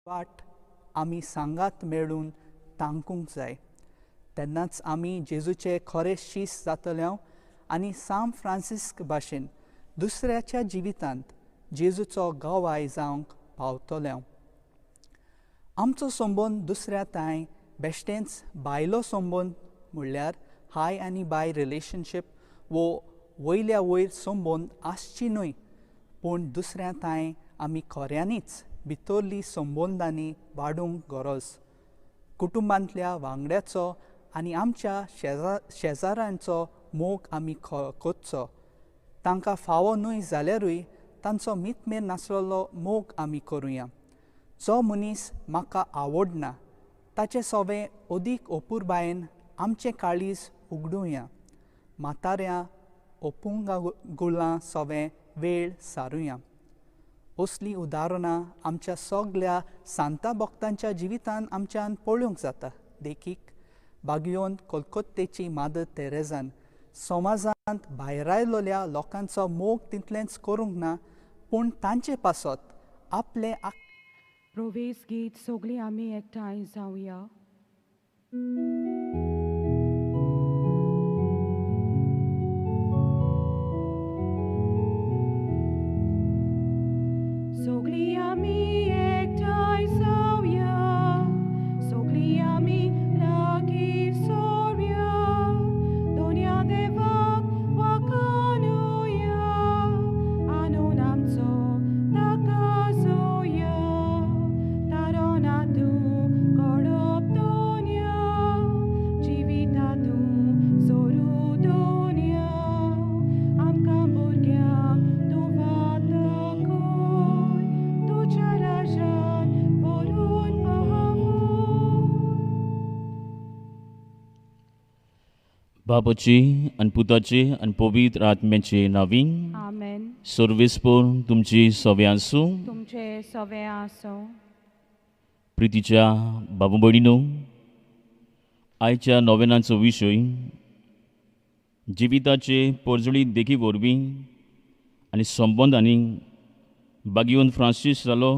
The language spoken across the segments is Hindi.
वाट आमी सांगात मेळून तांकूंक जाय. तेन्नाच आमी जेजूचे खरे शीस जातल्यो आनी सांत फ्रांसिस्क भाशेन दुसऱ्याच्या जिवितांत जेजूचो गवाय जावंक पावतल्यो. आमचो संबंद दुसऱ्या तांय बेश्टेंच बायलो संबंद म्हणल्यार हाय आनी बाय रिलेशनशीप वो वयल्या वयर संबंद आसची न्हय, पूण दुसऱ्या तांय आमी खऱ्यांनीच भितरली संबंदांनी वाडूंक गरज. कुटुंबांतल्या वांगड्याचो आनी आमच्या शेजाऱ्यांचो मोग आमी कोचचो. तांकां फावो न्हय जाल्यारूय तांचो मितमेर नासलेलो मोग आमी करुया. जो मनीस म्हाका आवडना ताचें सोबें अदीक अपुरबायेन आमचें काळीज उगडुया. म्हाताऱ्या ओपुंगागुलां सोबें वेळ सारुया. असलीं उदाहरणां आमच्या सगल्या सांता भक्तांच्या जिवितांत आमच्यान पळोवंक जाता. देखीक बागयोन कोलकत्तेची मादर तेरेझान समाजांत भायरायलोल्या लोकांचो मोग तितलेंच करूंक ना, पूण तांचे पासत आपले प्रवेश गीत सगळीं आमी एकठांय जावया. सगळीं आमी एकठांय जावया, सगळीं आमी लागीं सरुया, दोनया देवाक वखणुया, आणून आमचो ताका जोया. तारोनातूं घडप दोनया, जिवितांतूं सोरू दोनया, आमकां भुरग्यांक तूं वातकय, तुज्या राजान व्हरून पावूय. बापाचे आनी पुताचे आनी पवित्र आत्म्याचे नांवी. आमेन. सर्वेस्पर तुमची सवे आसूं. तुमचे सवे आसो. प्रितीच्या बाबा भयणीनो, आयच्या नोवेनाचो विशय जिविताचे परजळीत देखी वरवीं आनी संबंदांनी बागयोन फ्रांसीस जालो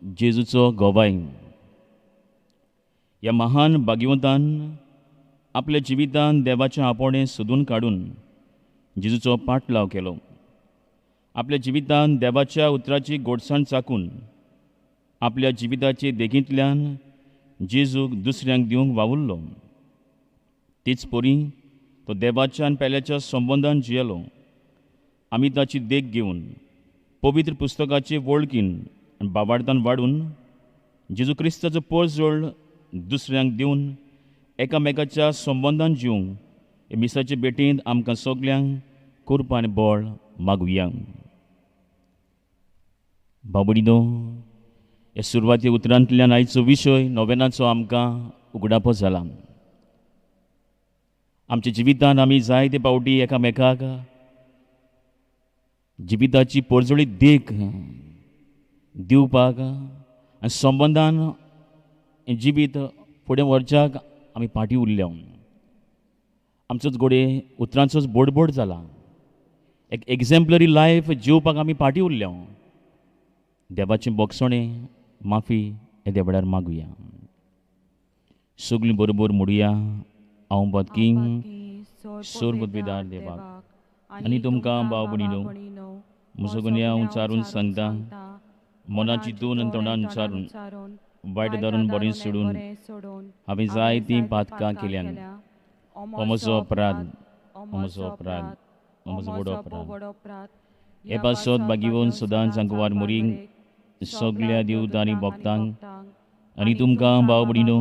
जेजूचो गवाय. ह्या महान भाग्यवंतान आपल्या जिवितांत देवाचें आपोणें सोदून काडून जेजूचो पाटलाव केलो. आपल्या जिवितांत देवाच्या उतराची गोडसाण चाकून आपल्या जिविताचे देगींतल्यान जेजूक दुसऱ्यांक दिवंक वावुरलो. तीच परी तो देवाच्या आनी पेल्याच्या संबंदान जियेलो. आमी ताची देख घेवन पवित्र पुस्तकाचे वळखीन आनी बाबार्थान वाडून जेजू क्रिस्ताचो परजोळ दुसऱ्यांक दिवन एकामेकाच्या संबंदान जिवंक हे मिसाचे भेटेंत आमकां सगल्यांक कृपा आनी बळ मागुया. बाबडीनो, ह्या सुरवाती उतरांतल्यान आयचो विशय नोवेनाचो आमकां उगडापो जाला. आमच्या जिवितांत आमी जायते पावटी एकामेकाक जिविताची परजळीत देख दिवपाक आनी संबंदान जिवीत फुडें व्हरच्याक आमी फाटीं उरल्या. आमचोच घोडे उतरांचोच बोडबोड जाला. एक एक्झॅम्पलरी लायफ जिवपाक आमी फाटीं उरल्या. देवाचें बोगसणें माफी हे देवळार मागुया. सगलीं बरोबर म्हणुया. हांव बदकींग सोर्गुद्विदार देवाक आनी तुमकां भाव भयणीनो, म्हजो गुन्यांव विचारून सांगता, मनाची चिंतून आनी तोंडान विचारून वायट धरून बरें सोडून हांवें जायतीं पातकां केल्यान. हो म्हजो अपराध, हो म्हजो अपराध, हो म्हजो व्हड अपराध. हे पासत बागीवन सदांच आंकवार मोरींक सगल्या दिवतां आनी भक्तांक आनी तुमकां भाव भयणीनो,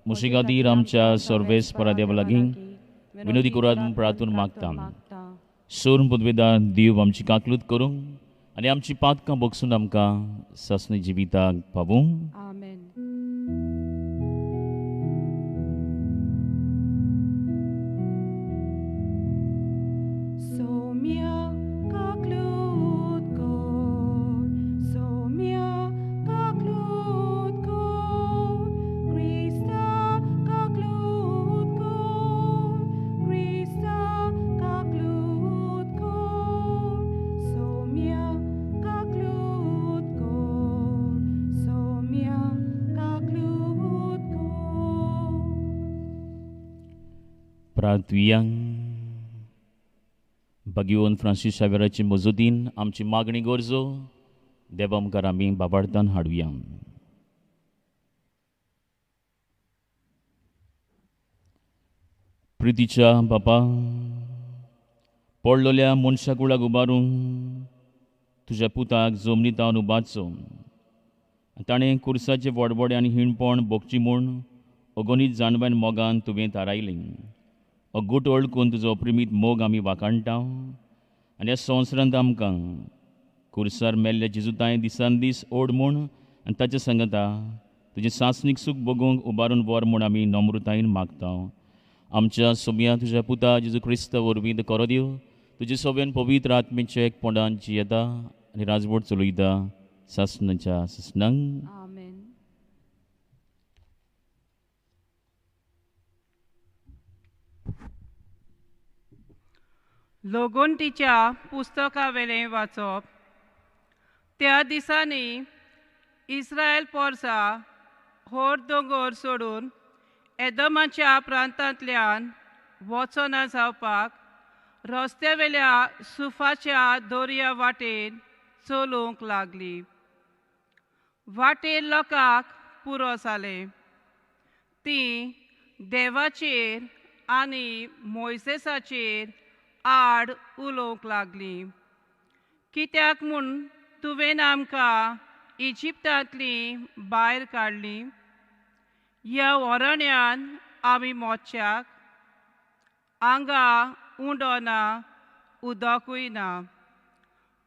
म्हजे खातीर आमच्या सर्वेस्परा देवा लागीं विनोदी करात म्हूण प्रार्थून मागता. सोर्म पुद्वेदार देव आमची काकलूत करूंक आनी आमची पातकां बोगसून आमकां ससने जिविताक पावूंक. आमेन. सोम्या काकलूत कर, सोम्या काकलूत कर, क्रिस्ता काकलूत कर, क्रिस्ता काकलूत कर, सोम्या काकलूत कर, सोम्या प्रार्थुया. भगवान फ्रांसीस शावेराची मजतीन आमची मागणी गरजो देवा मुखार आमी बाबार्थान हाडुया. प्रितीच्या बापा, पडलेल्या मनशा कुळाक उबारून तुज्या पुताक जमनीतावन उबारचो. ताणें कुर्साचे व्हडवडे आनी हिणपण भोगची म्हूण अगणीत जाणब्यान मोगान तुवें थारायलें. अगूट अळकून तुजो अप्रिमीत मोग आमी वाखाणटा आनी ह्या संवसारांत आमकां कुर्सार मेल्ल्या जेजुताय दिसान दीस ओड म्हूण आनी ताच्या सांगता तुजें सासणीक सूख भोगूंक उबारून वर म्हूण आमी नम्रतायेन मागता. आमच्या सोम्या तुज्या पुता जेजू क्रिस्त वरवीं करो दिव तुजे सोबेन पवित्र आत्मेचे एकपणान जियेता आनी राजवट चलयता सासणाच्या सासणांक. आमेन. लोगोंटीच्या पुस्तका वेलें वाचप. त्या दिसांनी इस्रायल पोरसा होर दोंगर सोडून एदोमाच्या प्रांतांतल्यान वचना जावपाक रस्त्या वेल्या सुफाच्या दोर्या वाटेन चलूंक लागली. वाटेर लोकांक पुरो जालें. तीं देवाचेर आनी मोइसेसाचेर आड उलोवंक लागलीं. कित्याक म्हूण तुवें आमकां इजिप्तांतली भायर काडलीं? ह्या वरण्यान आमी मोच्च्याक आंगा उंडो ना, उदकूय ना,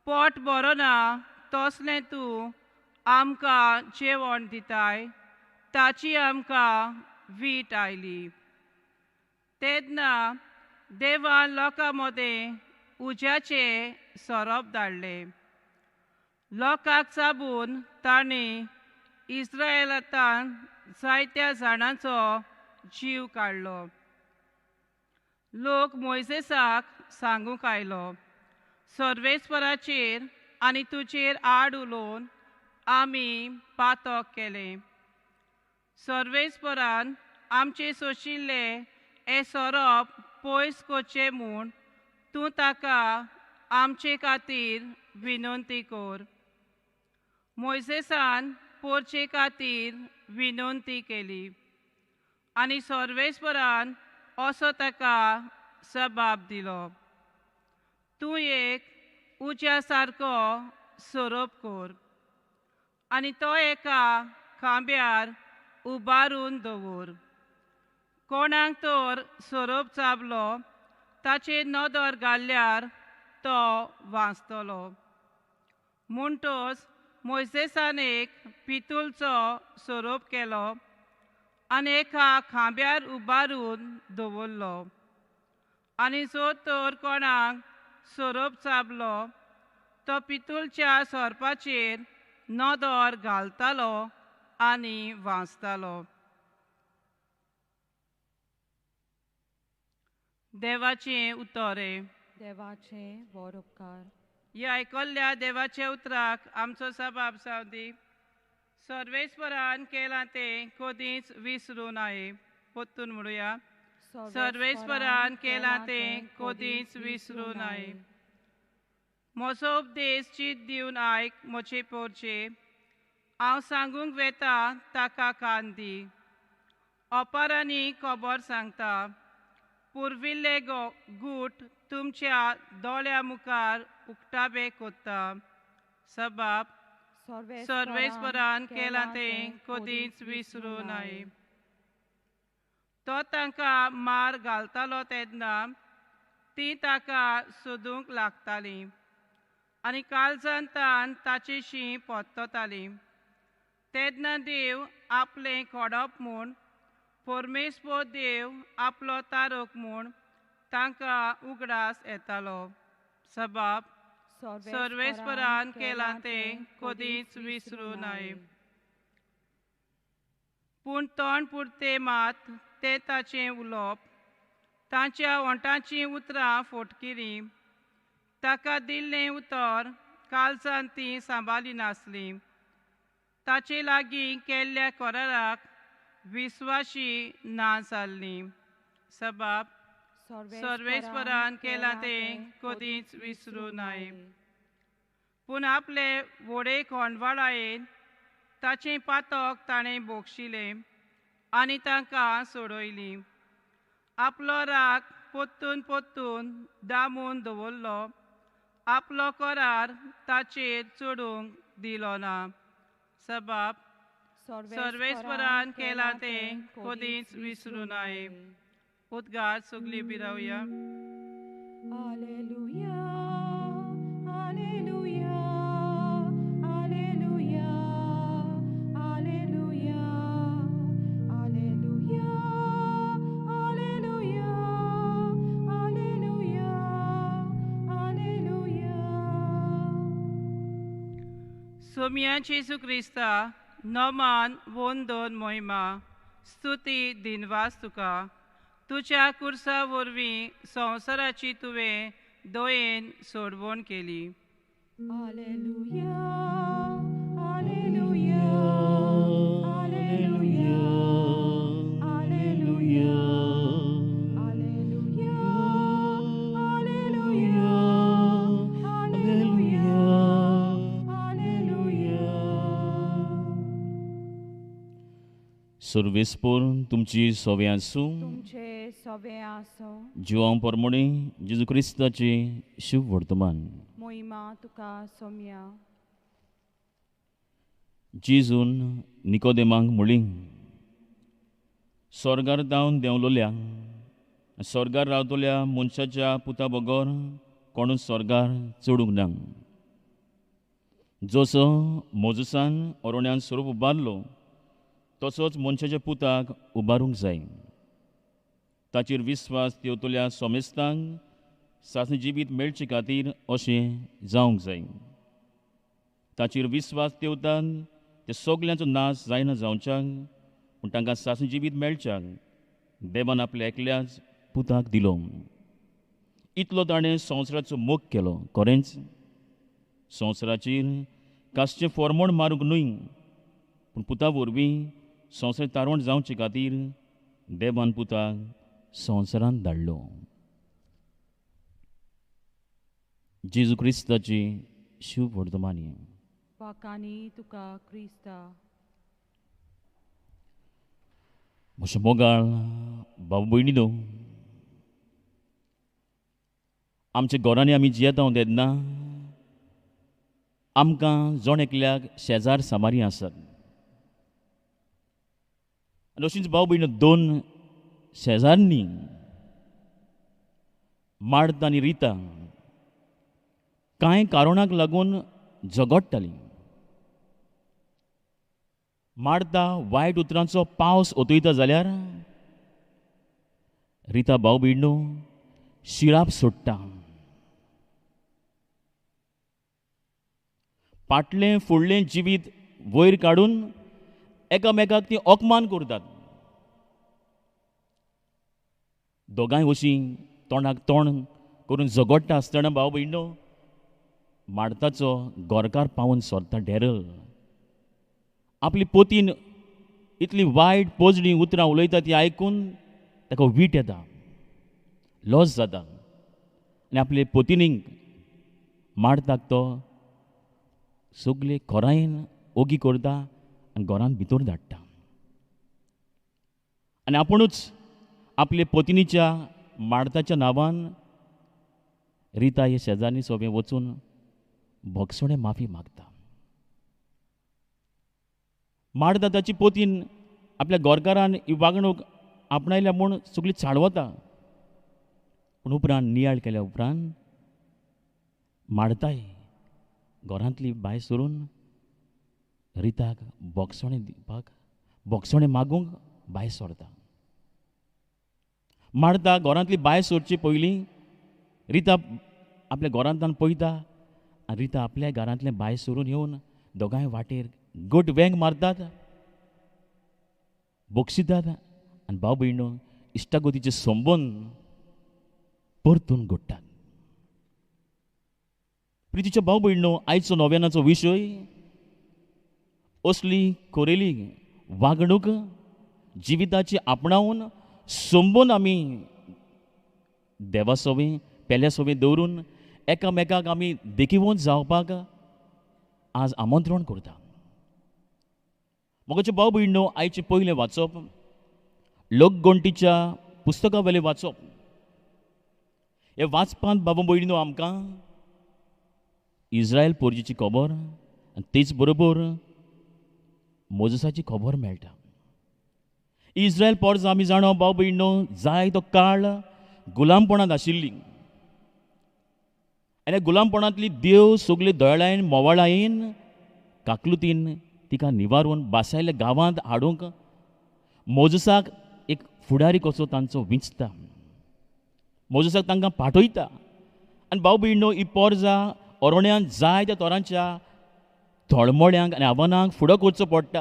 पोट बरो ना तसलें तूं आमकां जेवण दिताय, ताची आमकां वीट आयली. तेन्ना देवान लोकां मदें उज्याचे सोरोप धाडलें. लोकांक चाबून ताणें इस्रायेलांत जायत्या जाणांचो जीव काडलो. लोक मोइसेसाक सांगूंक आयलो, सर्वेस्पराचेर आनी तुजेर आड उलोवन आमी पातक केलें. सर्वेस्परान आमचे सोशिल्लें हें सोरोप पयस कोरचें म्हूण तूं ताका आमचे खातीर विनंती कोर. मोइसेसान पोरचे खातीर विनंती केली आनी सर्वेस्परान असो ताका जबाब दिलो, तूं एक उज्या सारको सोरोप कोर आनी तो एका खांब्यार उबारून दवर. कोणाक तर सोरोप चाबलो ताचेर नदर घाल्ल्यार तो वाचतलो. म्हणटच मोइसेसान एक पितूलचो सोरोप केलो आनी एका खांब्यार उबारून दवरलो. आनी जो तर कोणाक सोरोप चाबलो तो पितूलच्या सोरपाचेर नदर घालतालो आनी वाचतालो. देवाचें उतोरें. देवाचे वर उपकार. ह्या आयकल्ल्या देवाच्या उतराक आमचो सबाब जावदी. सर्वेस्परान केलां तें कधीच विसरूं नये. पोत्तून म्हणुया, सर्वेस्परान केलां तें कधीच विसरूं नये. म्हजो उपदेश चीत दिवन आयक म्हजे पोरचे. हांव सांगूंक वेता ताका कान दी. ओपारांनी खबर सांगता, पुर्विल्ले गूट तुमच्या दोळ्या मुखार उक्ताबे कोत्ता. सबाब, सर्वेस्परान केलां तें कधीच विसरूं नये. तो तांकां मार घालतालो तेन्ना तीं ताका सोदूंक लागतालीं आनी काळजांतान ताचे शीं पोत्ततालीं. तेन्ना देव आपलें खोडप म्हूण, परमेस्पर देव आपलो तारक म्हूण तांकां उगडास येतालो. सबाब, सर्वेस्परान केलां तें कधीच विसरूं नये. पूण तोंड पुरते मात तें ताचें उलोवप, तांच्या ओंठाचीं उतरां फोटकिलीं. ताका दिल्लें उतर काळजांत तीं सांबाळी नासलीं. ताचे लागीं केल्ल्या कराराक विस्वाशी ना जाल्लीं. सबाब, सर्वेस्परान केला ते कधीच विसरू नये. पूण आपले व्हडे कोंडवाळायेन ताचें पातक ताणें बोगशिलें आनी तांकां सोडयली. आपलो राग पोत्तून पोत्तून दामून दवरलो. आपलो करार ताचेर चडूंक दिलो ना. सबाब सर्वेस्परान केला ते कधीच विसरू नये. उद्गार सगळीं बिरावया. Alleluia, Alleluia, Alleluia, Alleluia, Alleluia, Alleluia, Alleluia, Alleluia. सोम्या जेजू क्रिस्ता नोमान वंदन मोहिमा स्तुती दिनवास तुका. तुज्या कुर्सा वरवीं संवसाराची तुवें दोयेन सोडवण केली. Alleluia, Alleluia, Alleluia, Alleluia, Alleluia, Alleluia, Alleluia, Alleluia. सर्वेस्पर तुमची सोवे आसूं. तुमचे सोबे आसो. जिवां परमणे जेजू क्रिस्ताचे शुभ वर्तमान. मोहिमा तुका सोम्या. जेजून निकोदेमांक म्हळी, स्वर्गार जावन देंवलोल्या स्वर्गार रावतल्या मनशाच्या पुता बगर कोणूच स्वर्गार चडूंक ना. जसो मोजसान अरोण्यान स्वरूप उबारलो तसोच मनशाच्या पुताक उबारूंक जाय. ताचेर विस्वास तेवतल्या सोमेस्तांक सासणी जिवीत मेळचे खातीर अशें जावंक जाय. ताचेर विस्वास तेवतात ते सगल्यांचो नाश जायना जावच्याक पूण तांकां सासणी जिवीत मेळच्याक देवान आपल्या एकल्याच पुताक दिलो. इतलो ताणें संवसाराचो मोग केलो. खरेंच संवसाराचेर कासचें फॉर्मण मारूंक न्हय पूण पुता वरवीं संवसार तारवण जावचे खातीर देवान पुताक संवसारांत धाडलो. जेजू क्रिस्ताची शुभ वर्तमानी. वाकानी तुका क्रिस्ता. म्हज्या मोगाळ भाव भयणीनो, आमच्या घरांनी आमी जियेता तेन्ना आमकां जण एकल्याक शेजार सामारी आसात. आनी अशींच भाव भयणीनो, दोन शेजारनी मार्ता आनी रिता कांय कारणाक लागून झगडटालीं. मार्ता वायट उतरांचो पावस ओतयता जाल्यार रिता भाव भयणीनो शिराप सोडटा. फाटलें फुडलें जिवीत वयर काडून एकामेकाक ती ओकमान करतात. दोगांय अशीं तोंडाक तोंड करून झगडटा आसतना भाव भयणीनो मार्ताचो गोरकार पावून सोरता डेरल. आपली पोतीन इतली वायट पोजडी उतरां उलयता ती आयकून ताका वीट येता, लॉस जाता आनी आपले पोतिनीक मार्ताक तो सगळे खोरायेन ओगी करता आनी घरांत भितर धाडटा. आनी आपुणूच आपले पोतिनीच्या मार्ताच्या नांवान रिता हे शेजारनी सोबे वचून भोगसणे माफी मागता. मार्ता ताची पोतीन आपल्या गोरकारान ही वागणूक आपणायल्या म्हूण सगळी चाळवता. पूण उपरांत नियाळ केल्या उपरांत मार्ताय घरांतली बाय सोडून रिताक भोगसणे दिवपाक भोगसणे मागूंक बाय सोडता. मार्ता घरांतली बाय सोडचे पयलीं रिता आपल्या घरांतल्यान पळयता आनी रिता आपल्या घरांतलें बाय सोडून येवन दोगांय वाटेर गोट वेंग मारतात, बोगशितात आनी भाव भयणो इश्टागोतीचे संबंद परतून घडटात. प्रितीच्या भाव भयणो, आयचो नव्यानाचो विशय असली कोरेली वागणूक जिविताची आपणावन संबंद आमी देवा सोबी पेल्या सोबी दवरून एकामेकाक आमी देखीवन जावपाक आज आमंत्रण करता. मोगाचे भाव भयणो, आयचे पयलें वाचप लोकगणतीच्या पुस्तका वेलें वाचप. हे वाचपांत बाबा भयणो आमकां इस्रायल पोरजीची खबर आनी तेच बरोबर मोजेसाची खबर मेळटा. इस्रायल पोरज आमी जाणो भाव भयणो, जाय तो काळ गुलामपणांत आशिल्ली आनी गुलामपणांतली देव सगळे दयाळायेन मोवाळायेन काकलुतीन तिका निवारून बासायल्या गांवांत हाडूंक मोजेसाक एक फुडारी कसो तांचो विंचता, मोजेसाक तांकां पाठयता. आनी भाव भयणो, ही पोरजां ओरोण्यांत जाय त्या तोरांच्या तळमळ्यांक आनी आव्हानांक फुडो करचो पडटा.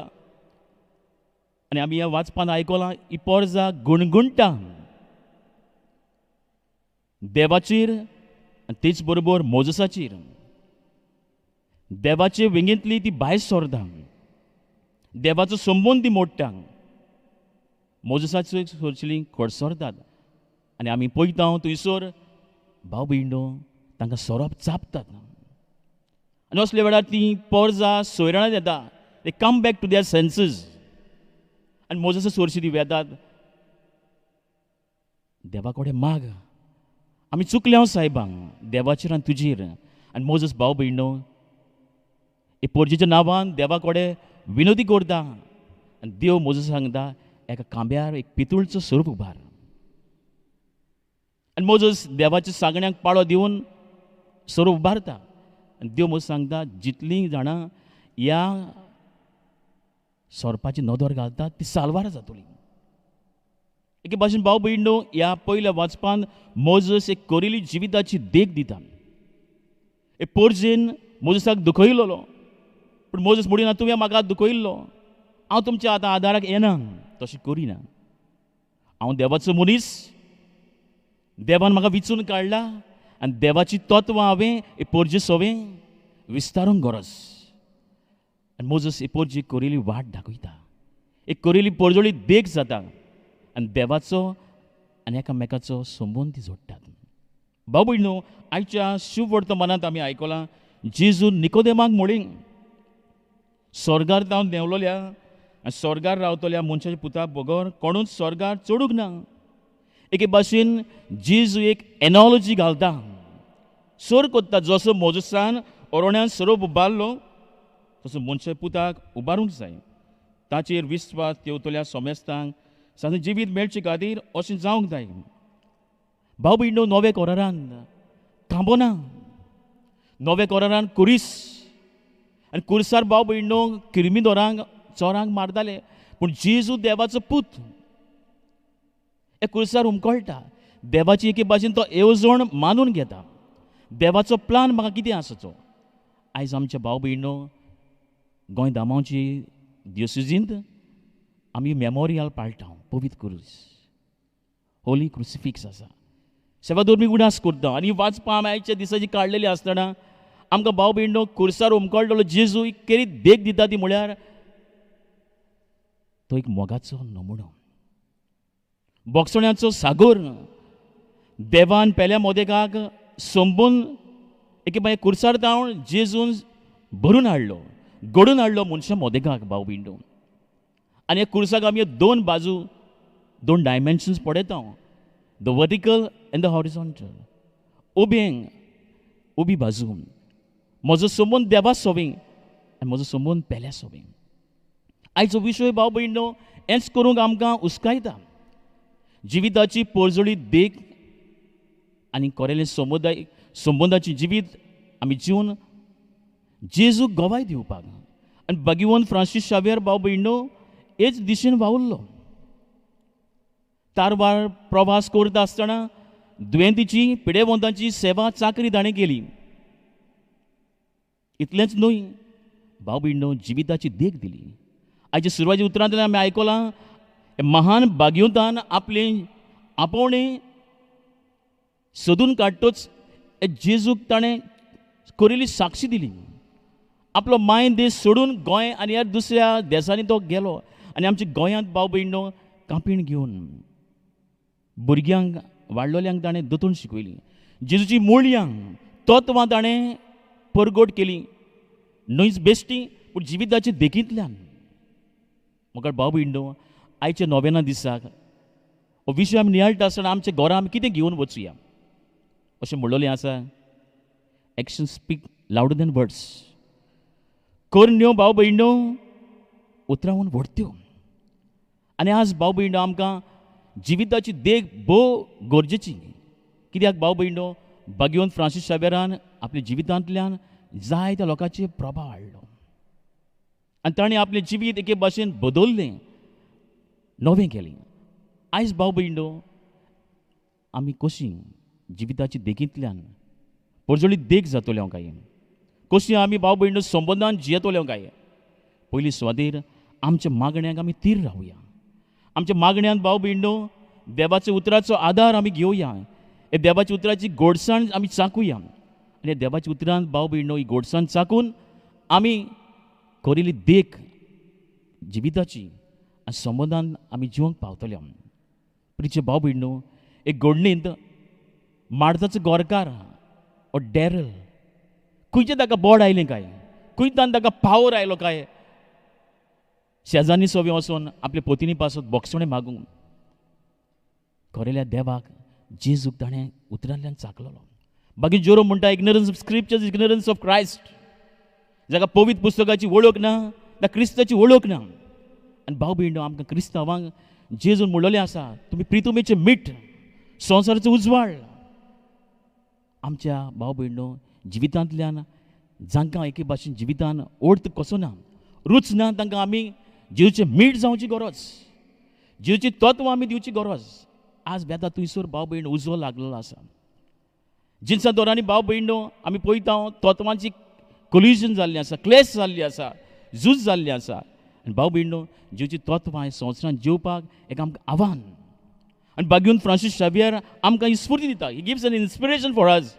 आनी आमी ह्या वाचपान आयकलां, ही पोरजां गुणगुणटा देवाचेर आनी तेच बरोबर मोजेसाचेर. देवाचे विंगेंतली ती भायर सोरता, देवाचो संबंद ती मोडटा, मोजेसाची सोरचिली खडसरतात. आनी आमी पळयता थंयसर भाव भयणो तांकां सोरोप चापतात. आनी असले वेळार ती पोरजां सोयराणांत येता. They come back to their senses. आनी मोजेसा सोरची ती वेतात, देवा कडेन माग, आमी चुकले हांव सायबांक देवाचेर आनी तुजेर. आनी मोजेस भाव भयणो हे पोरजेच्या नांवान देवा कडेन विनोदी करता. आनी देव मोजेस सांगता, एका खांब्यार एक पितूळचो स्वरूप उबार. आनी मोजेस देवाच्या सांगण्यांक पाळो दिवन स्वरूप उबारता. आनी देव मोजेस सांगता, जितलीं जाणां ह्या सोरपाची नदर घालतात ती सालवार जातली. एके भाशेन भाव भयणो, ह्या पयल्या वाचपान मोजेस एक कोरिल्ली जिविताची देख दिता. हे पोरजेन मोजेसाक दुखयलोलो, पूण मोजेस म्हणिना, तुवें म्हाका दुखयल्लो, हांव तुमच्या आतां आदाराक येना. तशें करिना. हांव देवाचो मनीस, देवान म्हाका विचून काडला आनी देवाची तत्वां हांवें हे पोरजे सोवें विस्तारूंक गरज. आनी मोजेस हे पोरजी कोरिल्ली वाट दाखयता, एक कोरिल्ली पोरजोळी देख जाता आनी देवाचो आनी एकामेकाचो संबंद ती जोडटात. भाव भयणो, आयच्या शुभ वर्तमानांत आमी आयकलां, जेजू निकोदेमाक म्हणलें, स्वर्गार जावन देंवलोल्या आनी स्वर्गार रावतल्या मनशाच्या पुता बगर कोणूच स्वर्गार चडूंक ना. एके भाशेन जेजू एक एनॉलॉजी घालता, सोर कोत्ता. जसो मोजेसान ओरोण्यांत सोरोप उबारलो, तसो मनशाच्या पुताक उबारूंक जाय. ताचेर विस्वास तेवतल्या सोमेस्तांक सांचे जिवीत मेळचे खातीर अशें जावंक जाय. भाव भयणो, नवे करारांत खांबो ना, नवे करारांत कुरीस. आनी कुरसार भाव भयणो किरमीदोरांक चोरांक मारताले, पूण जेजू देवाचो पूत हे कुरसार उमकळटा. देवाची एके भाशेन तो येवजण मानून घेता. देवाचो प्लान म्हाका कितें आसाचो. आयज आमच्या भाव भयणो गोंय धामांवची दियोसिजींत आमी मेमोरियल पाळटा, पवित्र क्रूस, होली क्रुसिफिक्स आसा. सेवाधर्मी उडास करता. आनी वाचपा आमी आयच्या दिसाची काडलेली आसतना आमकां भाव भयणो कुरसार उमकळटलो जेजू एक केरी देख दिता. ती म्हळ्यार तो एक मोगाचो नमुनो, बोगसण्याचो सागोर. देवान पेल्या मोदेकाक संबंद एके बाय कुरसार जावन जेजून भरून हाडलो, घडून हाडलो मनशा मोदेकाक. भाव भयणो, आनी ह्या कुरसाक आमी दोन बाजू, दोन डायमेन्शन्स पळयता, the vertical and the horizontal. उबी बाजू. म्हजो संबंद देवा सोबीं आनी म्हजो संबंद पेल्या सोबीं. आयचो विशय भाव भयणो हेंच करूंक आमकां उस्कायता. जिविताची पोरजोळी देख आनी कोरेले संबंदाची जिवीत आमी जिवन जेजूक गोवाय दिवपाक. आनी भगवंत फ्रांसीस शावेर भाव भयणो हेच दिशेन वावुरलो. तारवार प्रवास करता आसतना दुयेंतीची पिडेवंतांची सेवा चाकरी ताणें केली. इतलेंच न्हय, भाव भयणो जिविताची देख दिली. आयच्या सुरवाती उतरांत आमी आयकलां, महान भाग्यवंतान आपले आपोवणें सोदून काडटोच जेजूक ताणें करिल्ली साक्षी दिली. आपलो माय देश सोडून गोंय आनी ह्या दुसऱ्या देशांनी तो गेलो. आनी आमच्या गोंयांत भाव भयणो कांपीण घेवन भुरग्यांक वाडलोल्यांक ताणें दोतोन शिकयली. जेजूची मुळयां तत्वां ताणें परगट केली, न्हयच बेश्टी पूण जिविताच्या देखींतल्यान. म्हाका भाव भयणो, आयच्या नोवेना दिसाक हो विशय आमी नियाळटा आसतना आमच्या घरां आमी कितें घेवन वचुया अशें म्हणलोलें आसा. Action speak louder than words. करण्यो भाव भयणो उतरावून व्हडत्यो. आनी आज भाव भयणो आमकां जिविताची देख भोव गरजेची. कित्याक भाव भयणो, भगवंत फ्रांसीस शावेरान आपल्या जिवितांतल्यान जायत्या लोकांचेर प्रभाव हाडलो आनी ताणें आपलें जिवीत एके भाशेन बदल्लें, नवें केलें. आयज भाव भयणो, आमी कशीं जिविताची देखींतल्यान परजोळी देख जातल्यो काय, कशीं आमी भाव भयणो संबंदान जियेतल्यो काय. पयलीं सुवातेर आमच्या मागण्यांक आमी तीर रावया. आमच्या मागण्यांत भाव भयणो देवाच्या उतराचो आदार आमी घेवया. हे देवाच्या उतराची गोडसाण आमी चाकुया आनी हे देवाच्या उतरांत भाव भयणो ही गोडसाण चाकून आमी करिल्ली देख जिविताची आनी संबंदान आमी जिवंक पावतले. प्रिचे भाव भयणो, एक घडणींत मार्ताचो गोरकार ओ डॅरल खंयचें ताका बोड आयलें काय, खंयच्यान ताका पावर आयलो काय, शेजानी सोबे वचून आपले पत्नी पासत बोगसणें मागूंक खरेल्या देवाक जेजूक ताणें उतरांतल्यान चाकलोलो. बाकी जोरो म्हणटा इग्नरन्स ऑफ स्क्रिप्चर्स, इग्नरन्स ऑफ क्रायस्ट. जाका पवित्र पुस्तकाची वळख ना, त्या क्रिस्ताची वळख ना. आनी भाव भयणो, आमकां क्रिस्तांवांक जेजून म्हणलोलें आसा, तुमी प्रितुमेचें मीठ, संवसाराचो उजवाड. आमच्या भाव भयणो जिवितांतल्यान जांकां एके भाशेन जिवितान अर्थ कसो ना, रूच ना, तांकां आमी जेजूचें मीठ जावची गरज, जेजूची तत्वां आमी दिवची गरज. आज बेता थंयसर भाव भयण उजो लागलेलो आसा. जिन्सा दोरांनी भाव भयणो आमी पळयता तत्वांची कोलिजन जाल्लें आसा, क्लेश जाल्ली आसा, झूज जाल्ली आसा. आनी भाव भयणो, जेजूची तत्वां ह्या संवसारांत जिवपाक एक आमकां आव्हान. आनी भगवंत फ्रांसीस शावेर आमकां ही स्फूर्ती दिता. He gives an inspiration for us.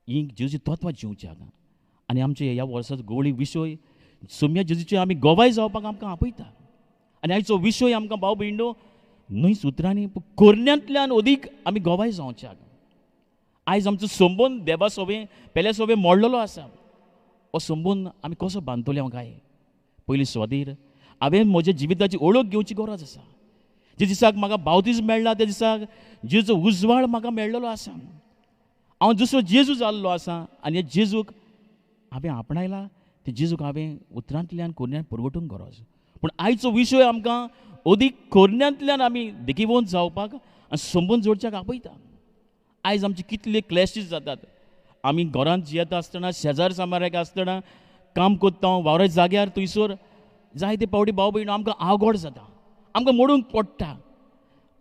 ही जेजूची तत्वां जिवच्याक. आनी आमचे ह्या वर्साचो गवळी विशय सोम्या जेजूचे आमी गोवाय जावपाक आमकां आपयता. आनी आयचो विशय आमकां भाव भयणो न्हय उतरांनी कोरण्यांतल्यान अदीक आमी गोवाय जावच्याक. आयज आमचो संबंद देवा सोबे पेल्या सोबे मोडलेलो आसा. हो संबंद आमी कसो बांदतले काय. पयलीं सुवातेर हांवें म्हज्या जिविताची ओळख घेवची गरज आसा. जे दिसाक म्हाका बावतीज मेळ्ळा त्या दिसाक जेजूचो उजवाड म्हाका मेळ्ळेलो आसा. हांव दुसरो जेजू जाल्लो आसा आनी ह्या जेजूक हांवें आपणायला. ते जेजूक हांवें उतरांतल्यान कोरण्यांत परगटूंक गरज. पूण आयचो विशय आमकां अदीक कोरण्यांतल्यान आमी देखीवंत जावपाक आनी संबंद जोडच्याक आपयता. आयज आमचे कितले क्लॅशीस जातात. आमी घरांत जियेता आसतना, शेजार सामाऱ्याक आसतना, काम कोत्ता वावराच्या जाग्यार थंयसर जायते पावटी भाव भयणो आमकां आवगड जाता, आमकां मोडूंक पडटा.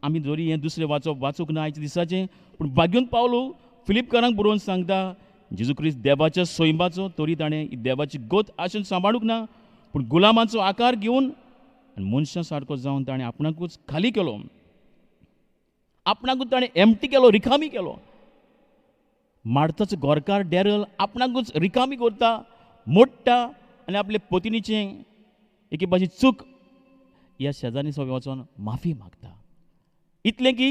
आमी जरी हें दुसरें वाचूंक ना आयच्या दिसाचें, पूण भाग्यूंत पावलो फिलिपकारांक बरोवन सांगता, जेजू क्रिस्त देवाच्या सोयंबाचो, तरी ताणें ही देवाची गोत आशेन सांबाळूंक ना, पूण गुलामाचो आकार घेवन आनी मनशां सारको जावन ताणें आपणाकूच खाली केलो. आपणाकूच ताणें एम्प्टी केलो, रिकामी केलो. मार्ताचो गोरकार डॅरल आपणाकूच रिकामी करता, मोडटा आनी आपले पत्नीचें एके भाशेन चूक ह्या शेजारी सोबे वचोन माफी मागता. इतलें की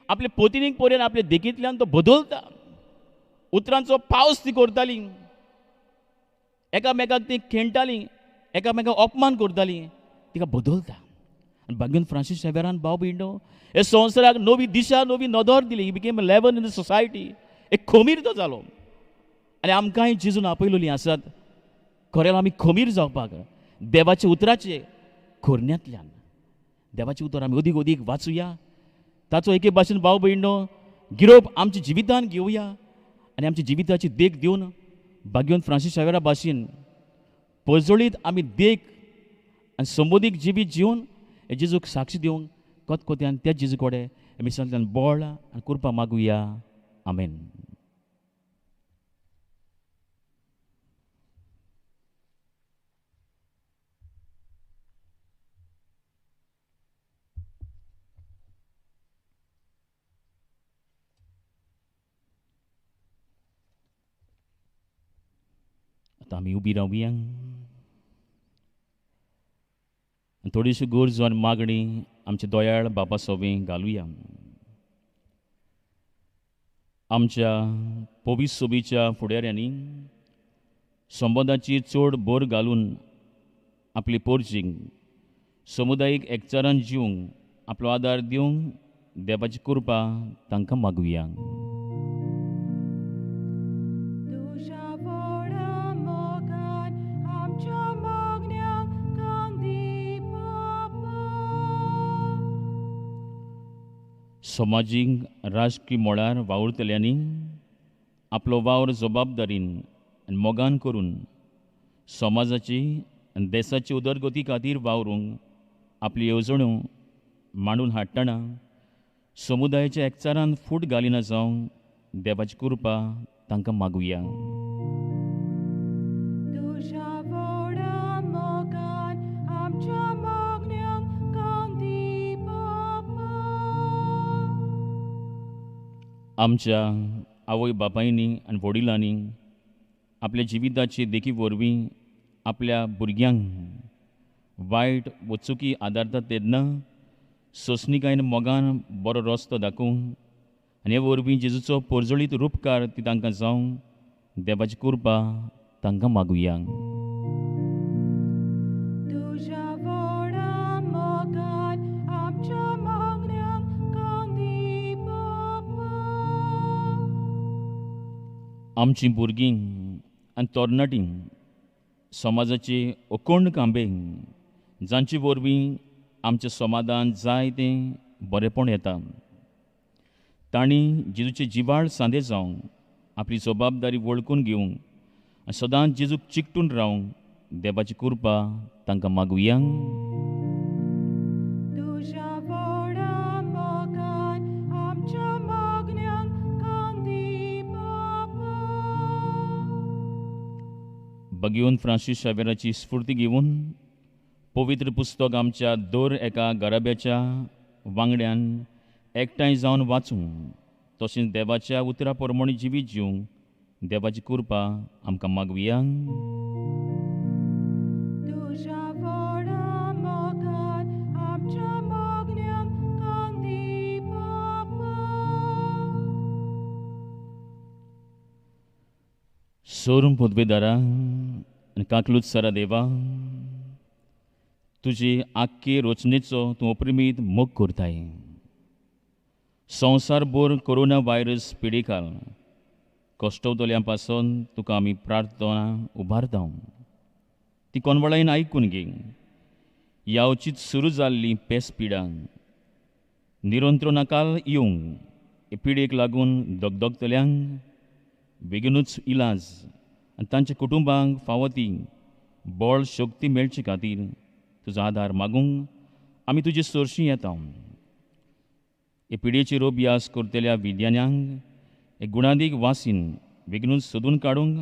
आपले पत्नीक पर्यंत आपले देखींतल्यान तो बदलता. उतरांचो पावस ती करताली, एकामेकाक ती खेळटाली, एकामेकाक अपमान करताली, तिका बदलता. आनी भगवंत फ्रांसीस शावेरान भाव भयणो हे संवसाराक नवी दिशा, नवी नदर दिली. He became a leaven in the society. एक खमीर तो जालो. आनी आमकांय जेजून आपयलोलीं आसात. खरें आमी खमीर जावपाक देवाच्या उतराचे खोरण्यांतल्यान देवाचें उतर आमी अदीक अदीक वाचुया. ताचो एके भाशेन भाव भयणो गिरोवप आमच्या जिवितान घेवया आनी आमच्या जिविताची देख दिवन भगवंत फ्रांसीस शावेरा भाशेन पळजोळीत आमी देख आनी संबंदीक जिवीत जिवन हे जेजूक साक्षी दिवंक कोतकोत्यान त्या जेजू कडेन मिसांतल्यान बोळ आनी कृपा मागुया. आमेन. आतां आमी उबी रावया. थोडीशी गरजो आनी मागणी आमच्या दोयाळ बाबा सोबे घालुया. आमच्या पोवीस सोबीच्या फुडाऱ्यांनी संबंदाची चड भर घालून आपली पोरजींक समुदायीक एकचारान जिवंक आपलो आदार दिवंक देवाची कृपा तांकां मागुया. तुझ्या व्हडा मोगान आमच्या मागण्यांक कान दी बापा. समाजीक राजकीय मळार वावुरतल्यांनी आपलो वावर जबाबदारीन आनी मोगान करून समाजाची आनी देशाची उदरगती खातीर वावरूंक आपली येवजण्यो मांडून हाडटना समुदायाच्या एकचारान फूट घालिना जावंक देवाची कृपा तांकां मागुया. तुझ्या व्हडा मोगान आमच्या मागण्यांक कान दी बापा. आमच्या आवय बापायनी आनी वडिलांनी आपल्या जिविताचे देखी वरवीं आपल्या भुरग्यांक वायट व चुकी आदारतात तेन्ना सोंसणीकायेन मोगान बरो रस्तो दाखोवंक आनी हे वरवीं जेजूचो पोरजळीत रूपकार ती तांकां जावंक देवाची कृपा तांकां मागुया. तुझ्या व्हडा मोगान आमच्या मागण्यांक कान दी बापा. आमचीं भुरगीं आनी तरणाटीं समाजाचे अखंड कांबे जांचे वरवीं आमचें समाधान जाय तें बरेंपण येता. तांणी जेजूचे जिवाळ सांदे जावंक आपली जबाबदारी वळखून घेवंक आनी सदांच जेजूक चिकटून रावंक देवाची कृपा तांकां मागुया. तुझ्या व्हडा मोगान आमच्या मागण्यांक कान दी बापा. भगवंत फ्रांसीस शावेराची स्फूर्ती घेवन पवित्र पुस्तक आमच्या दर एका गराब्याच्या वांगड्यान एकठांय जावन वाचूंक तशेंच देवाच्या उतरा प्रमाणे जिवीत जिवंक देवाची कृपा आमकां मागुया. तुझ्या व्हडा मोगान आमच्या मागण्यांक कान दी बापा. सोरून पदवेदारा आनी काकलूत सरा देवा, तुजे आख्खे रचनेचो तूं अप्रिमीत मोग करताय. संवसारभर कोरोना व्हायरस पिडेकार कश्टवतल्यां पासून तुका आमी प्रार्थना उबारता. ती कोनवळायन आयकून घे. यावचीत सुरू जाल्ली पेस पिडा निरंत्र नाकाल येवंक हे पिडेक लागून दगदगतल्यांक बेगीनूच इलाज आनी तांच्या कुटुंबांक फावो ती बळ शक्ती मेळचे खातीर तुजो आदार मागूंक आमी तुजे सोरशीं येता. हे पिडेचेर अभ्यास करतल्या विद्यान्यांक हे गुणादीक वासीन बेगीनूच सोदून काडूंक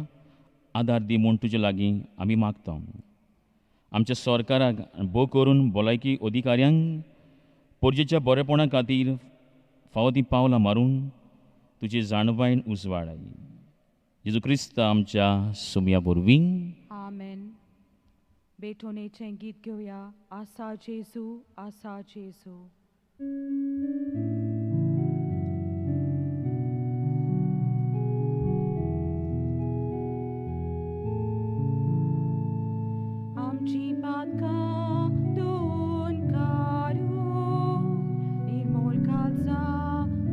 आदार दी म्हूण तुजे लागीं आमी मागता. आमच्या सरकाराक भोव करून भलायकी अधिकाऱ्यांक पोरजेच्या बरेपणा खातीर फावो ती पावलां मारूंक तुजी जाणवायन उजवाडाय. जेजू क्रिस्त आमच्या सुमया वरवीं. आमेन. बेठोनेचें गीत घेवया. आसा जेजू, आसा जेजू. आमची पातकां धुवन काडून निर्मळ काळजा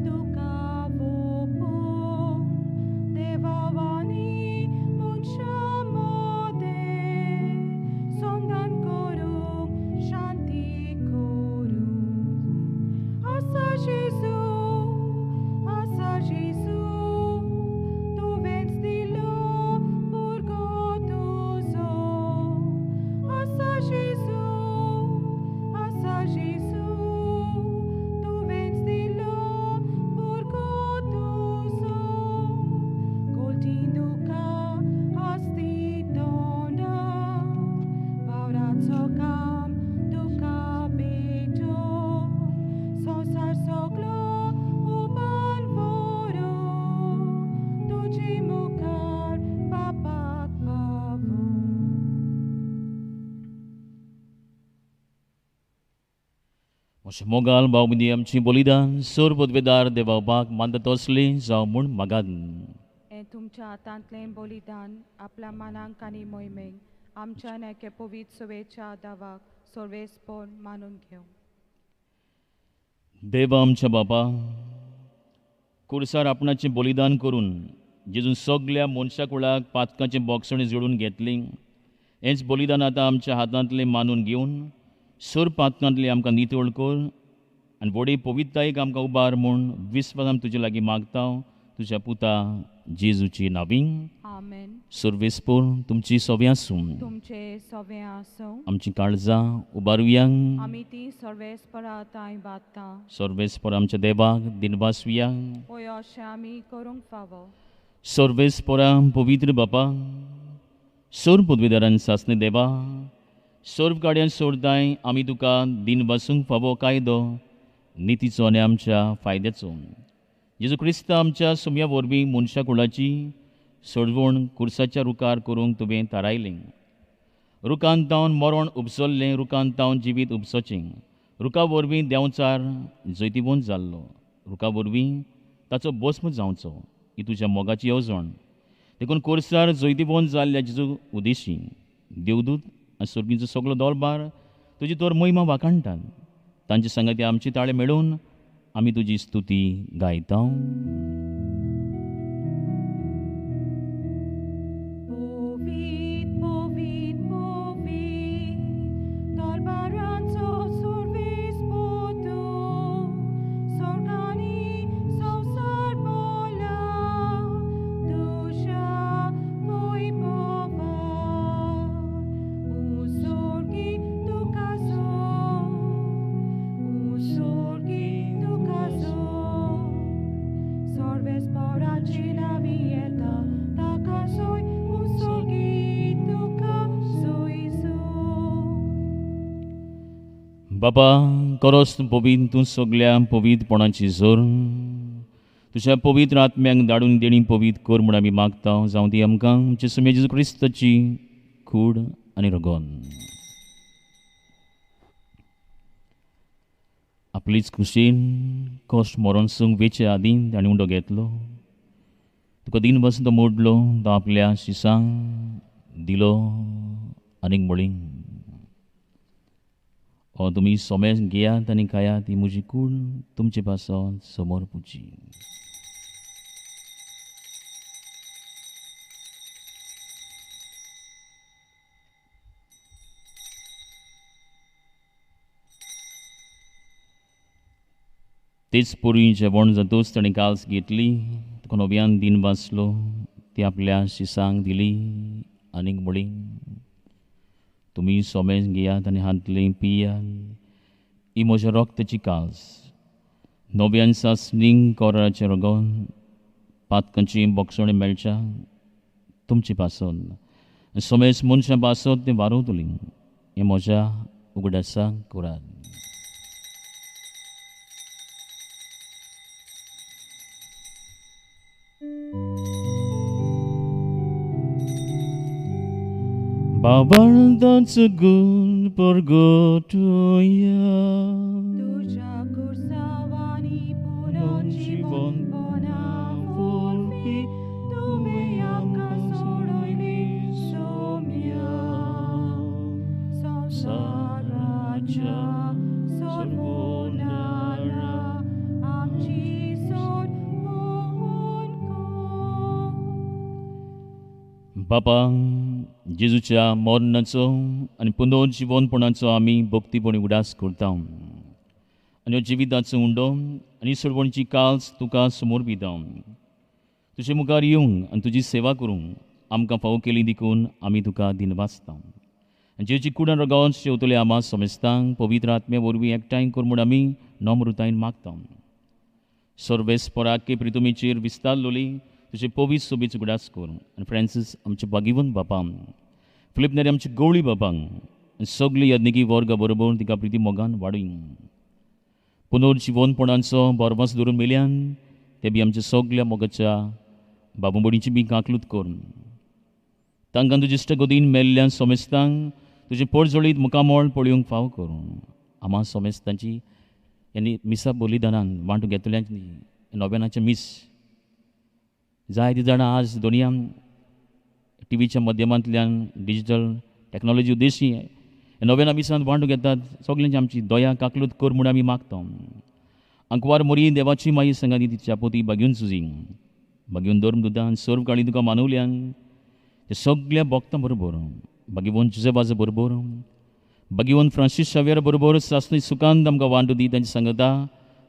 तुका ओपूंक देवावानी मनशां मोदें संधान करूंक शांती करूंक आसा जेजू. अशें मोगाल भावमदी आमची बलिदान सोर पदवेदार देवापाक मानता तसली जावं म्हूण मागात. हे तुमच्या हातांतलें बलिदान आपल्या मानांक आनी मोहिमेक आमच्या नेके पवित्र सुवेच्या दावाक सर्वेस्पण मानून घेवं. देवा आमच्या बापा, कुर्सार आपणाचें बलिदान करून जेजून सगळ्या मनशा कुळाक पातकाचें बोगसणें जोडून घेतली. हेंच बलिदान आतां आमच्या हातांतलें मानून घेवन सोर पातकांतली आमकां नितळ कर आनी व्हडी पवित्रतायेक आमकां उबार म्हूण विस्वासान तुजे लागीं मागता तुज्या पुता जेजूची नांवीं. आमेन. सर्वेस्पर तुमची सवे आसूं. तुमचे सवे आसूं. आमची काळजां उबारुयांक. आमी ती सर्वेस्पराताय बाता. सर्वेस्पर आमच्या देवाक दिनवासुयांक. होय अशें आमी करूंक फावो. सर्वेस्परा पवित्र बापा, सोर पदवेदारान सासणे देवा, सर्व गाड्यान सोडताय आमी तुका दिन वासूंक फावो कायदो नितीचो आनी आमच्या फायद्याचो. जेजू क्रिस्त आमच्या सुमया वरवीं मनशा कुळाची सोडवण कुर्साच्या रुकार करूंक तुवें थारायलें. रुखान तावन मरण उपसल्लें, रुखान तावन जिवीत उपसचें. रुखा वरवीं देंवचार जैतिवंत जाल्लो, रुखा वरवीं ताचो भस्म जावचो ही तुज्या मोगाची येवजण. देखून कुर्सार जैतिवंत जाल्ल्या जेजू उदेशी देवदूत आनी सर्गीचो सगळो दरबार तुजी तर महिमा वाखाणटात. तांचे सांगाती आमची ताळे मेळून आमी तुजी स्तुती गायता. बाबा, करोस पवित्र तूं सगळ्या पवित्रपणाची जोर तुज्या पवित्र आत्म्यांक धाडून देणी पवित्र कर म्हूण आमी मागता. जावं ती आमकां आमचे सुमे जेजू क्रिस्ताची खूड आनी रगोन आपलीच खुशीन कश्ट मरण सूंक वेचे आदीं ताणें उंडो घेतलो. तुका दिन बसून तो मोडलो, तो आपल्या शिसांक दिलो आनीक म्हळीं, हो तुमी सोमे घेयात आनी खायात, ही म्हजी कूड तुमचे पासत समोर पुजी. तेच पोरी जेवण जातूच ताणें काल्स घेतली, तुका नव्यान दिन वाचलो, ती आपल्या शिसांक दिली आनीक म्हळीं, तुमी सोमे घेयात आनी हातलें पियात, ही म्हज्या रोगताची काल्स. नव्यान सासणीक कोराचें रगोन पातकांची बोगसणें मेळच्या तुमचे पासत सोमेस मनशां पासत तें वारोतलीं, हें म्हज्या उगडासाक करात. Babardaचं गुण परगटूया तुझ्या कुर्सावानी पुनर्जीवन वरवीं तुमी आमकां सोडयली सोम्या. संवसाराच्या सर्वोनारा आमची सोड मोहन कर. बापा, जेजूच्या मरणाचो आनी पुनर्जीवनपणाचो आमी भक्तीपणी उडास करता आनी जिविताचो उंडो आनी सोडवणची काल्स तुका समोर भिता. तुजे मुखार येवंक आनी तुजी सेवा करूंक आमकां फावो केली देखून आमी तुका दिनवासता. जेची कुडान रगोन शेवतले आमा समेस्तांक पवित्र आत्म्या वरवीं एकठांय कर म्हूण आमी नम्रतायेन मागता. सर्वेस्पराके प्रितुमेचेर विस्तारलोली तुजे पवित्र सोबीच उगडास कर. आनी फ्रांसीस आमचे भागिवंत बापां, फिलिप नेरी आमचे गवळी बापांक सगळी यज्ञिकी वर्ग बरोबर तिका प्रिती मोगान वाडूय. पुनर्जीवनपणाचो बरवास धरून मेल्यान ते बी आमच्या सगळ्या मोगाच्या बाबूबडीची बी काकलूत कर. तांकां तुजे इश्ट गोदीन मेल्ल्या सोमेस्तांक तुजे पडजळीत मुखामोळ पळोवंक फाव कर. आमा सोमेस्तांची यांनी मिसा बलिदानान वांटून घेतल्यांनी नव्यानाचे मीस जायती जाणां आज दोनिया टीव्हीच्या माध्यमांतल्यान डिजिटल टेक्नॉलॉजी उद्देशी नव्याना मिसान वांटून घेतात. सगळ्यांची आमची दोया काकलूत कर म्हूण आमी मागता. अंकवार मोरी देवाची माई संगाती तिच्या पोती बागेवन सुजी बागेवन धर्म दुदान सर्व काळी तुका मानवल्यान ते सगळ्या भक्तां बरोबर बागेवन जुजेबाजा बरोबर बागेवन फ्रांसीस शावेरा बरोबर सासणी सुखांत आमकां वांटू दी तांची सांगता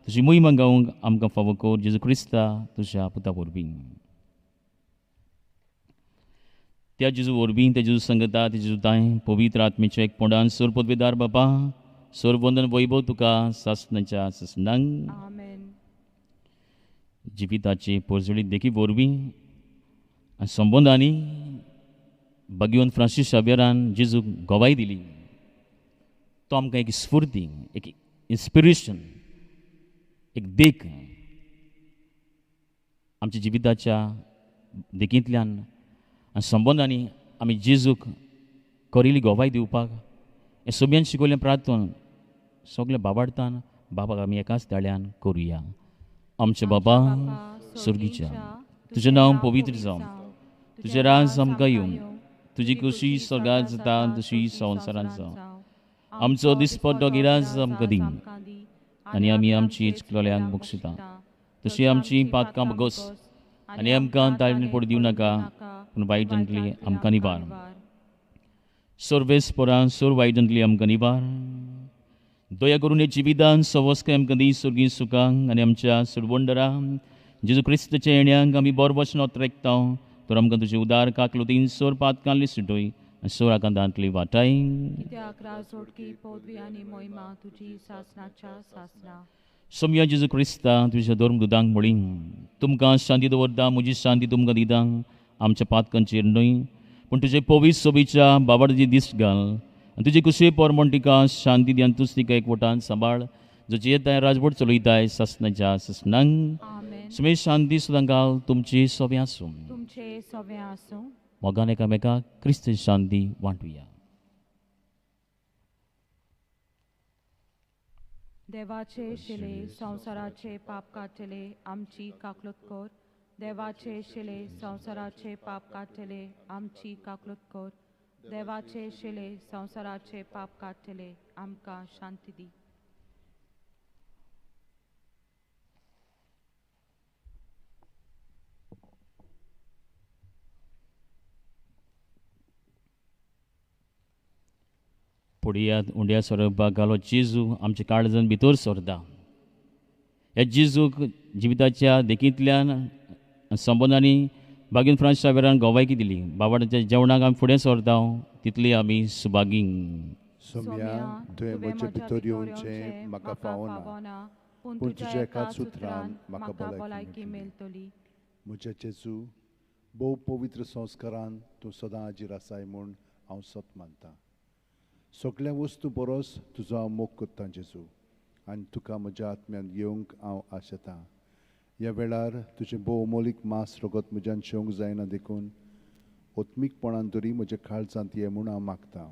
तुजी मोहीम गावंक आमकां फावो कर जेजू क्रिस्ता तुज्या पुता वरवीं. त्या जेजू वरवीं त्या जेजू सांगता ते जेजू ताय पवित्र आत्मेच्या एक पोंडान सोर पदवेदार बापा सोर वंदन वैभव तुका सासणाच्या ससनांक आमेन. जिविताचे पोरजोळी देखी वरवीं आनी संबंदांनी बागेवन फ्रांसीस शावेरान जेजू गोवाई दिली. तो आमकां एक स्फूर्ती एक इन्स्पिरेशन एक देख आमच्या जिविताच्या देखींतल्यान आनी संबंदांनी आमी जेजूक करिल्ली गोवाई दिवपाक हें सगळ्यांनी शिकयलें प्रार्थना सगळ्या बाबार्थान बाबाक आमी एकाच ताळ्यान करुया. आमचे बाबा सुर्गीच्या तुजें नांव पवित्र जावं तुजें राज आमकां येवं तुजी खुशी स्वर्गांत जाता तशी संवसारांत जावं. आमचो दिसपट्टो गिराज आमकां दी आनी आमी आमची इचकलोल्यांक बक्षिता तशी आमची पातकां बगोस आनी आमकां ताळणेर पडूं दिवं नाका पूण वायटांतली आमकां निबार. सर्वेस पोरां सोर वायटांतली आमकां निबार. दया करून हे जिवितान सवस्काय आमकां दी सुर्गी सुखांक आनी आमच्या सुरवंडरा जेजू क्रिस्ताच्या येण्याक आमी बरो भशेन ओतरेकता तर आमकां तुजे उदार काकलुतीन सोर पातकांतली सुटोय आनी सोर आकांतांतली वाटाय. कित्याक राजोडकी पदवी आनी मोहिमा तुजी सासणाच्या सासणा. सोम्या जेजू क्रिस्ता तुज्या धर्म दुदांक म्हळी तुमकां शांती दवरता म्हजी शांती तुमकां दिता. आमच्या पातकांचेर न्हय पूण तुजे पवित्र सोबीच्या बाबाजी दीस घाल आनी तुजे कुशे पोरमोण तिका शांती दी आनी तुज तिका एकवटान सांबाळ जो येताय राजवट चलयताय सासणाच्या सासणांक. आमेन. सुमे शांती सुद्दां घाल तुमची सोबे आसूं. तुमचे सवे आसूं. मोगान एकामेकाक क्रिस्त शांती वांटुया. देवाचे शिले संसाराचे पाप काटले आमची काकलूत कोर. देवाचे शिले संसाराचे पाप काटले आमची काकलूत कोर. देवाचे शिले संसाराचे पाप काटले आमकां शांती दी. पुडियांत उंड्या सरपाक घालो जेजू आमच्या काळजांत भितर सरता. ह्या जेजूक जिविताच्या देखींतल्यान संबंदांनी बागेन फ्रांस शावेरान गोवायकी दिली. बाबाच्या जेवणाक आमी फुडें सरता तितली आमी सुभागी. सोम्या तुवें म्हजे भितर येवचें म्हाका फावना पूण तुज्या एकाच उतरान म्हाका भलायकी मेळटली. म्हज्या जेजू भोव पवित्र संस्कारान तूं सदां हाजीर आसाय म्हूण हांव सत मानतां. सगळ्या वस्तू बरोस तुजो हांव मोग करतां जेजू आनी तुका म्हज्या आत्म्यान येवंक हांव आशेतां. ह्या वेळार तुजें भोव अमोलीक मास रगत म्हज्यान शेवंक जायना देखून ओत्मीकपणान तरी म्हज्या काळजांत ये म्हूण हांव मागतां.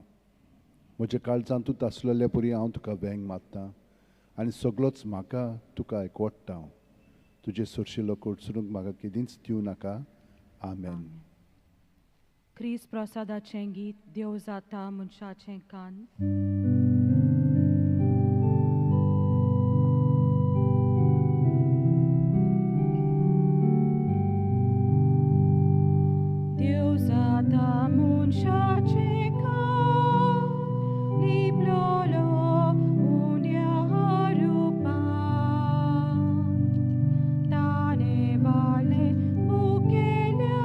म्हज्या काळजांतूच आसलेल्या परी हांव तुका वेंग मारतां आनी सगळोच म्हाका तुका एकवटता. तुजे सुरशिल्लो कोडसरूंक म्हाका केदींच दिवं नाका. आमेन. क्रिस्त प्रसादाचें गीत देव जाता मनशाचें कान. देव जाता मनशाचें कान लिपलोलो उंड्या रुपान ताणे वाले उकेल्या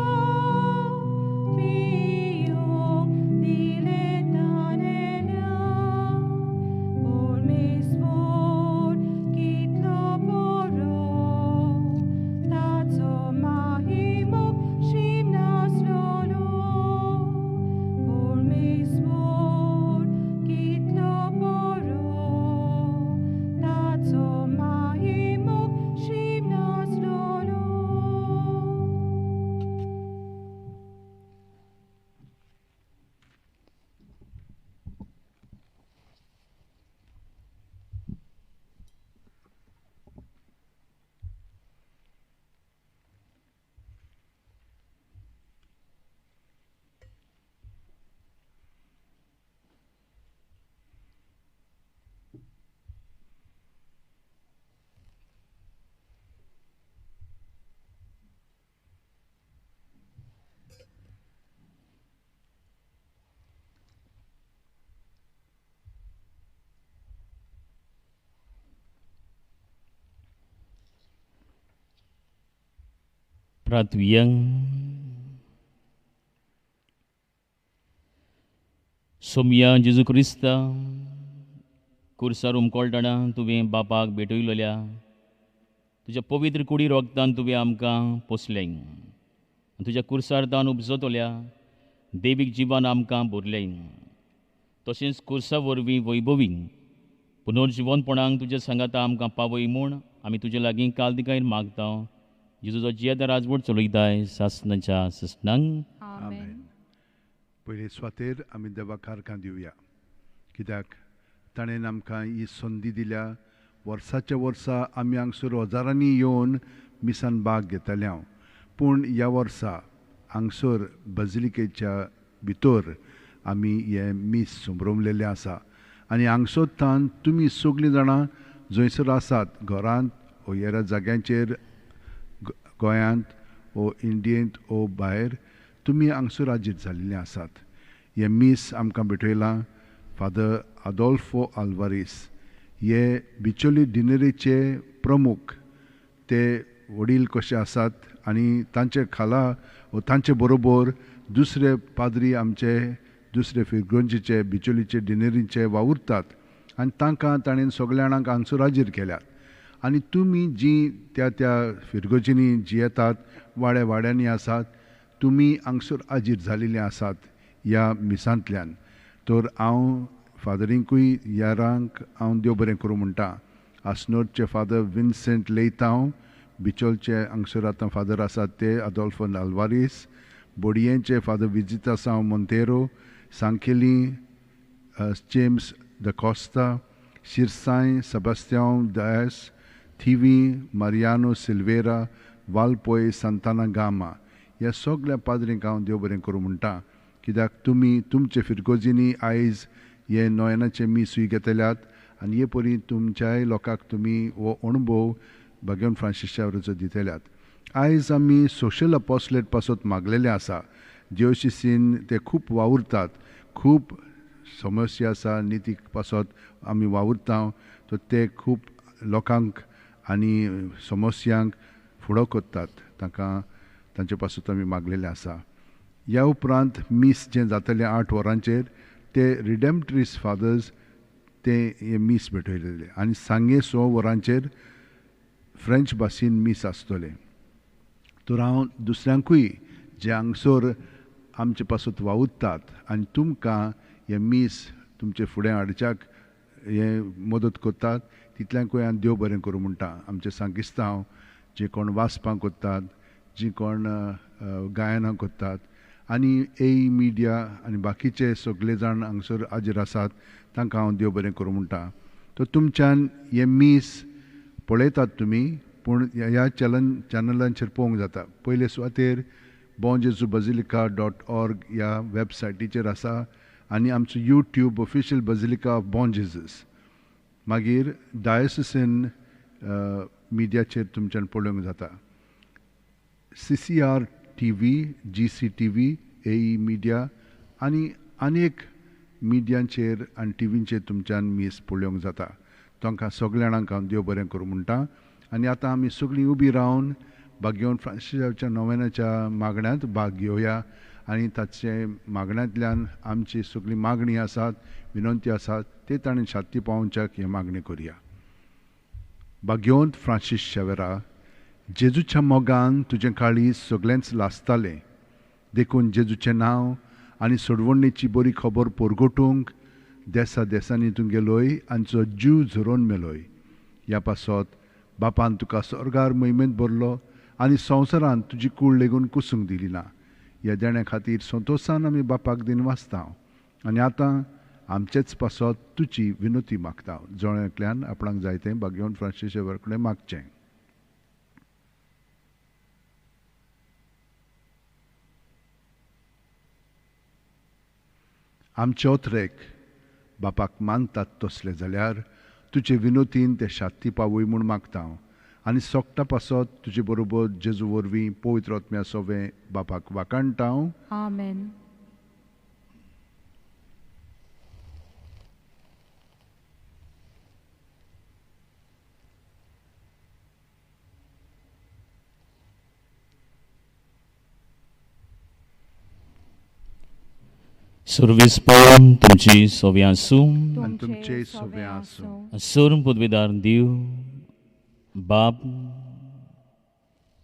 प्रार्थुया. सोमया जेजू क्रिस्ता कुर्सार उमकोळटना तुवें बापाक भेटयलेल्या तुज्या पवित्र कुडी रोगतान तुवें आमकां पोसलें. तुज्या कुर्सार तान उपजतल्या देवीक जिवान आमकां भरलें. तशेंच कुर्सा वरवीं वैभवी पुनर्जिवनपणांक तुज्या सांगाता आमकां पावय म्हूण आमी तुजे लागीं काल मागता. जेजूचो जियेत राजवट चलयताय सासणाच्या ससनांक. आमेन. पयले स्वातेर आमी देवाक कारकां दिवया, कित्याक ताणें आमकां ही संदी दिल्या. वर्साच्या वर्सा आमी हांगसर हजारांनी येवन मिसान भाग घेताले हांव, पूण ह्या वर्सा हांगसर बजिलिकेच्या भितर आमी हे मीस संभ्रमलेले आसा. आनी हांगसोतान तुमी सगळीं जाणां जंयसर आसात, घरांत वो हेर जाग्यांचेर, गोंयांत वो इंडियेंत वो भायर, तुमी हांगसर हाजीर जाल्लीं आसात. हे मीस आमकां भेटयलां फादर आदोल्फो आल्वारीस, हे बिचोली डिनरीचे प्रमुख. ते वडील कशे आसात आनी तांचे खाला व तांचे बरोबर दुसरे पाद्री आमचे दुसरे फिरगोंजीचे बिचोलीचे डिनरीचे वावुरतात. आनी तांकां ताणें सगळ्या जाणांक हांगसर हाजीर केल्यात. आनी तुमी जीं त्या त्या फिरगोजींनी जी येतात, वाड्यांनी आसात, तुमी हांगसर हाजीर जाल्लीं आसात ह्या मिसांतल्यान. तर हांव फादरींकूय यारांक हांव देव बरें करूं म्हणटा. आसनोरचे फादर विन्सेंट लेयतांव, बिचोलचे हांगसर आतां फादर आसात ते आदोल्फो आल्वारीस, बोडयेंचे फादर विजितासांव मोंतेरो, सांखेली जेम्स द कॉस्ता, शिरसाय सेबास्टियान दायस, थिवी मारियानो सिल्वेरा, वालपोय सांताना गामा, ह्या सगळ्या पाद्रींक हांव देव बरें करूं म्हणटा. कित्याक तुमी तुमचे फिरगोजींनी आयज हे नोयनाचे मीसूय घेतल्यात आनी हे परी तुमच्याय लोकांक तुमी हो अणभव भगवान फ्रांसिसाचो दितल्यात. आयज आमी सोशल अपॉस्लेट पासत मागलेले आसा. दिवशिसीन ते खूब वावुरतात, खूब समस्या आसा नितीक पासत आमी वावुरता, तर ते खूब लोकांक आनी समस्यांक फुडो करतात. तांकां तांचे पासत आमी मागलेले आसा. ह्या उपरांत मीस जें जातलें 8 वरांचेर, ते रिडेम्पट्रीस फादर्स ते हे मीस भेटयलेले. आनी सांगे 6 वरांचेर फ्रेंच भाशेन मीस आसतले. तर हांव दुसऱ्यांकूय जे हांगसर आमचे पासत वावुरतात आनी तुमकां हे मीस तुमचे फुडें हाडच्याक हे मदत करतात, तितल्यांकूय हांव देव बरें करूं म्हणटा. आमचे सांगिस्तांव जे कोण वाचपां करतात, जी कोण गायनां करतात, आनी ए मिडिया आनी बाकीचे सगळे जाण हांगसर हाजीर आसात, तांकां हांव देव बरें करूं म्हणटा. तर तुमच्यान हे मीस पळयतात तुमी, पूण ह्या चॅनलांचेर पळोवंक जाता. पयले सुवातेर bonjesuBasilica.org ह्या वेबसायटीचेर आसा, आनी आमचो YouTube official बजिलिका of Bon Jesus. मागीर डायोसिसीन मिडियाचेर तुमच्यान पळोवंक जाता. CCR TV, GCTV, AE media आनी आनीक मिडियांचेर आनी टीव्हींचेर तुमच्यान मीस पळोवंक जाता. तांकां सगळ्या जाणांक हांव देव बरें करूं म्हणटा. आनी आतां आमी सगळीं उबीं रावन भगवान फ्रांसिसाच्या नोवेनाच्या मागण्यांत भाग घेवया आनी ताचे मागण्यांतल्यान आमची सगळी मागणी आसात, विनंती आसात, ते ताणें शांती पावोवच्याक हे मागणी करुया. भगवंत फ्रांसीस शेवेरा, जेजूच्या मोगान तुजें काळीज सगळेंच लासतालें. देखून जेजूचें नांव आनी सोडवणेची बरी खबर परगटूंक देसांनी तूं गेलोय आनी तुजो जीव झरोवन मेलोय. ह्या पासत बापान तुका स्वर्गार महिमेंत भरलो आनी संवसारांत तुजी कूड लेगून कुसूंक दिली ना. ह्या देण्या खातीर संतोशान आमी बापाक दिन वाचता. आनी आतां आमचेच पासत तुजी विनंती मागता. जोळ्यांतल्यान आपणाक जाय तें भगवान फ्रांसीस शेवेरा कडेन मागचें. आमचे ओत्रेक बापाक मानतात तसले जाल्यार तुजे विनोतीन ते शांती पावय म्हूण मागता. आनी सोगटा पासत तुजे बरोबर जेजू वरवीं पवित्र आत्म्या सोवें बापाक वाकाणटा. आमेन. सर्वेस्पर तुमची सोबी आसूं आणि तुमचे सोबे आसूं सोर पदवीदार देव बाप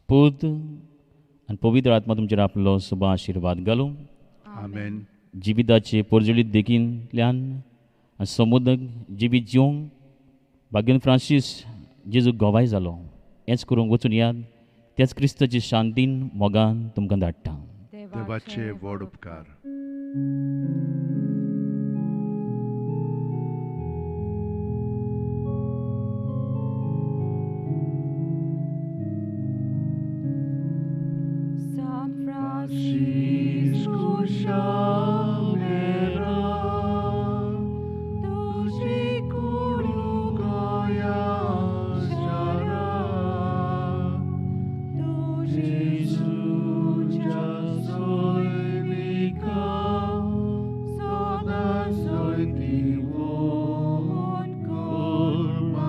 पूत आनी पवित्र आत्मा तुमचेर आपलो सुबा आशिर्वाद घालूं आमेन जिविताचे पोरजळीत देखींतल्यान आनी समुद्र जिवीत जिवंक भाग्यन फ्रांसीस जेजू गोवाय जालो हेंच करूंक वचून याद त्याच क्रिस्ताची शांतीन मोगान तुमकां धाडटा देवाचे व्हड उपकार San Francisco Xaviera, tuzi kuru goia jara, Jesus jazoinika, soda zoitiwon kurmaka.